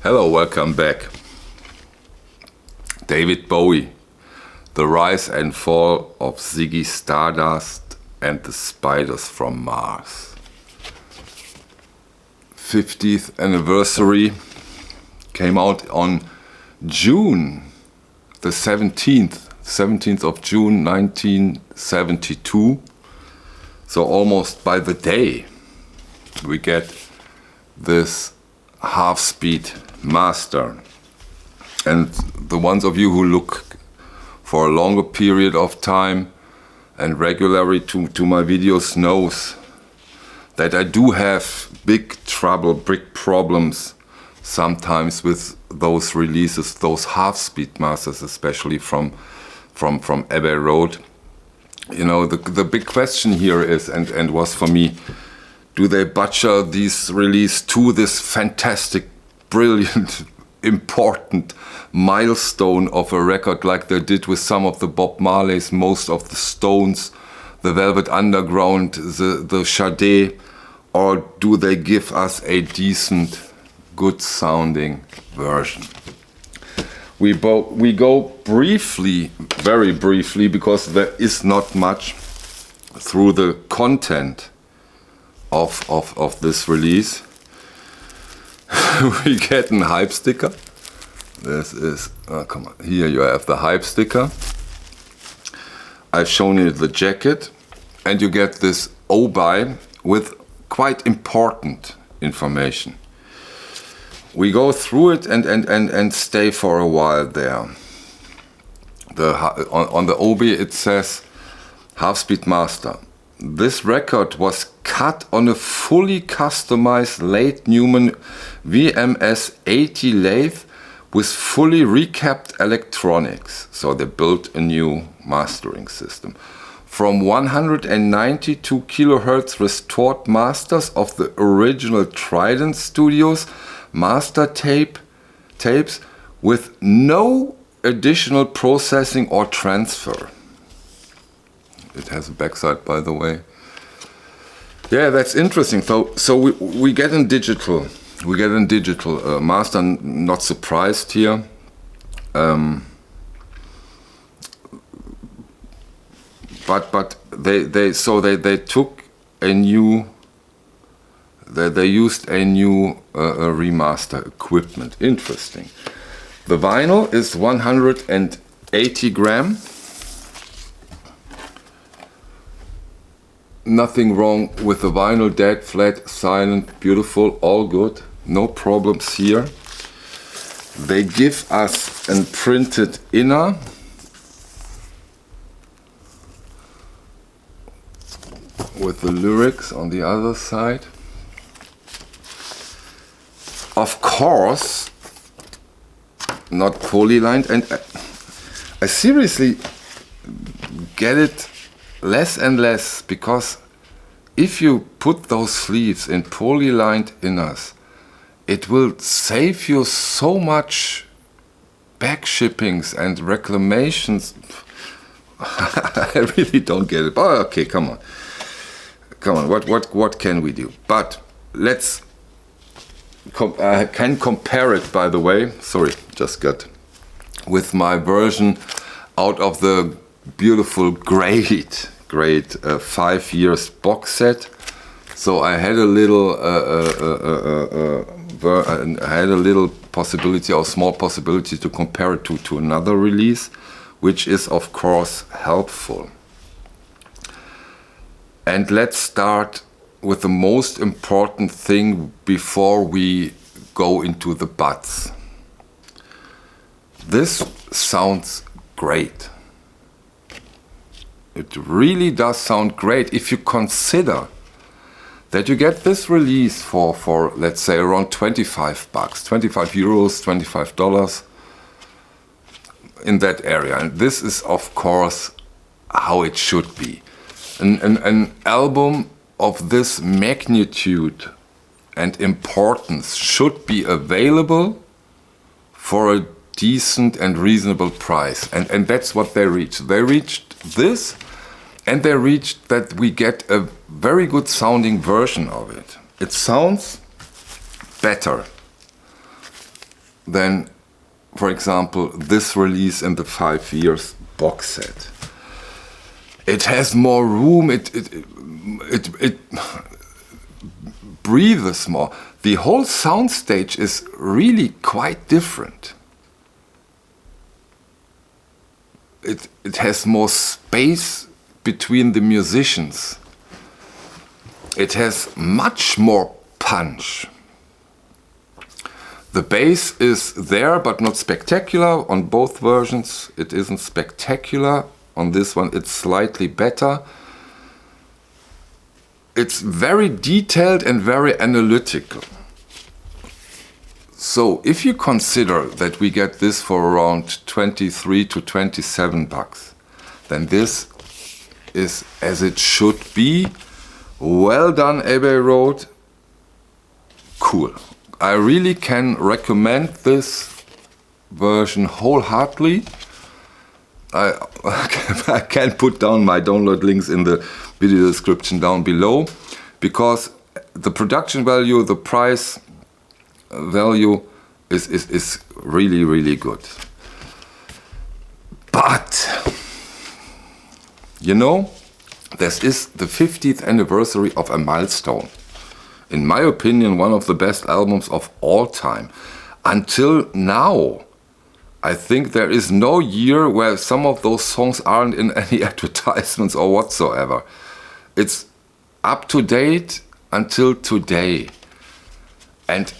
Hello, welcome back. David Bowie, The Rise and Fall of Ziggy Stardust and the Spiders from Mars. 50th anniversary came out on June the 17th of June 1972. So almost by the day we get this half-speed master. And the ones of you who look for a longer period of time and regularly to my videos knows that I do have big problems sometimes with those releases, those half-speed masters, especially from Abbey Road. You know, the big question here is, and was for me, do they butcher this release to this fantastic, brilliant, important milestone of a record like they did with some of the Bob Marleys, most of the Stones, the Velvet Underground, the Sade, or do they give us a decent, good sounding version? We go briefly, very briefly, because there is not much through the content of this release. We get a hype sticker. This is, come on, here you have the hype sticker. I've shown you the jacket, and you get this O-Buy with quite important information. We go through it and stay for a while there. On the OB it says half-speed master. This record was cut on a fully customized late Newman VMS 80 lathe with fully recapped electronics. So they built a new mastering system. From 192 kilohertz restored masters of the original Trident Studios master tapes with no additional processing or transfer. It has a backside, by the way. Yeah, that's interesting. So we get in digital. We get in digital master. Not surprised here. But they took a new. They used a new remaster equipment. Interesting. The vinyl is 180 gram. Nothing wrong with the vinyl, dead, flat, silent, beautiful, all good, no problems here. They give us a printed inner. With the lyrics on the other side. Of course, not polylined, and I seriously get it less and less, because if you put those sleeves in polylined inners, it will save you so much back shippings and reclamations. I really don't get it. Oh, okay, come on. What can we do? But let's. I can compare it, by the way. Sorry, just got with my version out of the beautiful, great 5 years box set. So I had a little possibility, or small possibility, to compare it to another release, which is of course helpful. And let's start with the most important thing before we go into the buts. This sounds great. It really does sound great if you consider that you get this release for let's say around 25 bucks, 25 euros, $25 in that area. And this is of course how it should be. An album of this magnitude and importance should be available for a decent and reasonable price. And that's what they reached. They reached this, and they reached that we get a very good sounding version of it. It sounds better. than, for example, this release in the 5 years box set. It has more room, it breathes more. The whole soundstage is really quite different. It has more space between the musicians. It has much more punch. The bass is there, but not spectacular on both versions. It isn't spectacular. On this one, it's slightly better. It's very detailed and very analytical. So if you consider that we get this for around 23 to 27 bucks, then this is as it should be. Well done, Abbey Road. Cool. I really can recommend this version wholeheartedly. I can put down my download links in the video description down below, because the production value, the price value is really, really good. But, you know, this is the 50th anniversary of a milestone. In my opinion, one of the best albums of all time. Until now, I think there is no year where some of those songs aren't in any advertisements or whatsoever. It's up to date until today. And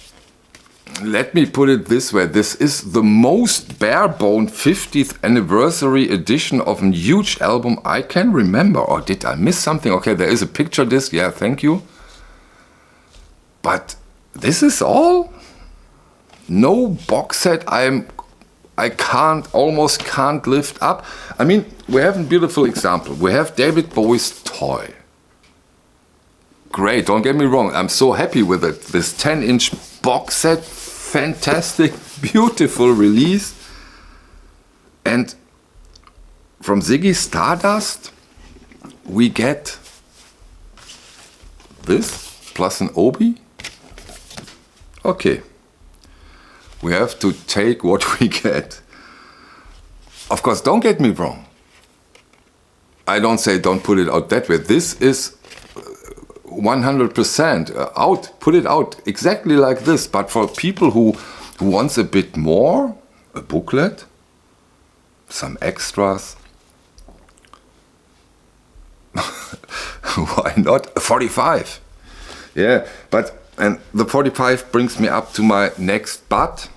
let me put it this way, this is the most bare-bone 50th anniversary edition of a huge album I can remember. Or did I miss something? Okay, there is a picture disc, yeah, thank you. But this is all? No box set almost can't lift up. I mean, we have a beautiful example. We have David Bowie's Toy. Great, don't get me wrong, I'm so happy with it. This 10-inch box set, fantastic, beautiful release. And from Ziggy Stardust, we get this plus an Obi. Okay, we have to take what we get. Of course, don't get me wrong. I don't say don't put it out that way. This is 100% out, put it out exactly like this. But for people who wants a bit more, a booklet, some extras, why not? 45. Yeah, and the 45 brings me up to my next but.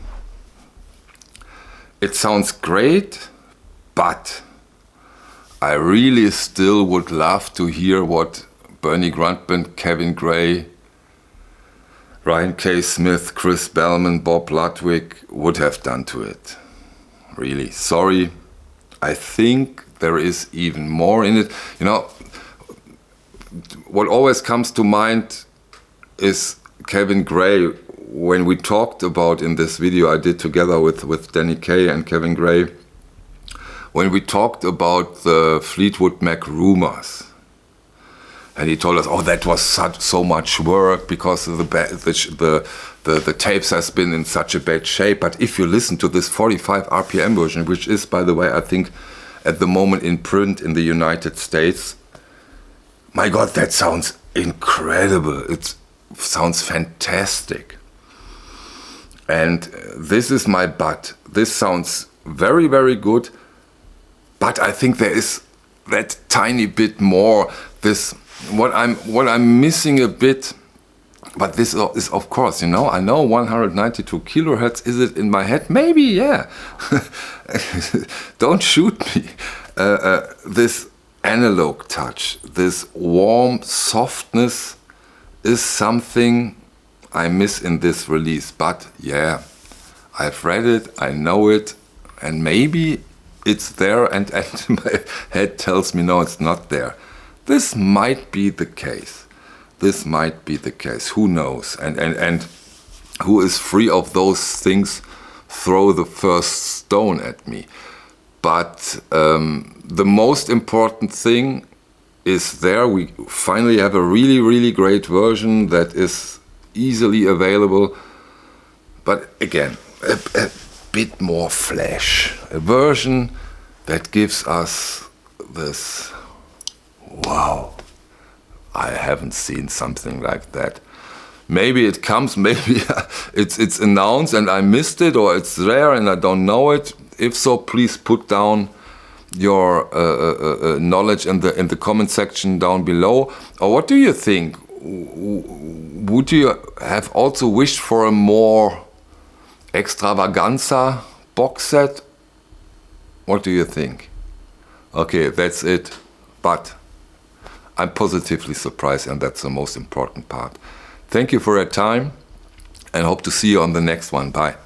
It sounds great, but I really still would love to hear what Bernie Grundman, Kevin Gray, Ryan K. Smith, Chris Bellman, Bob Ludwig would have done to it. Really, sorry. I think there is even more in it. You know, what always comes to mind is Kevin Gray. When we talked about in this video I did together with Danny Kaye and Kevin Gray, when we talked about the Fleetwood Mac rumors, and he told us, oh, that was so much work because the tapes has been in such a bad shape. But if you listen to this 45 RPM version, which is, by the way, I think at the moment in print in the United States, my God, that sounds incredible. It sounds fantastic. And this is my but. This sounds very, very good, but I think there is that tiny bit more. This what I'm missing a bit, but this is, of course, you know, I know 192 kilohertz. Is it in my head? Maybe, yeah. Don't shoot me. This analog touch, this warm softness is something I miss in this release. But yeah, I've read it, I know it, and maybe it's there, and my head tells me no, it's not there. This might be the case. This might be the case. Who knows? And who is free of those things throw the first stone at me. But the most important thing is there. We finally have a really, really great version that is easily available. But again, a bit more flesh. A version that gives us this, wow, I haven't seen something like that. Maybe it comes, maybe it's announced and I missed it, or it's there and I don't know it. If so, please put down your knowledge in the comment section down below. Or what do you think? Would you have also wished for a more extravaganza box set? What do you think? Okay, that's it. But I'm positively surprised, and that's the most important part. Thank you for your time, and hope to see you on the next one. Bye.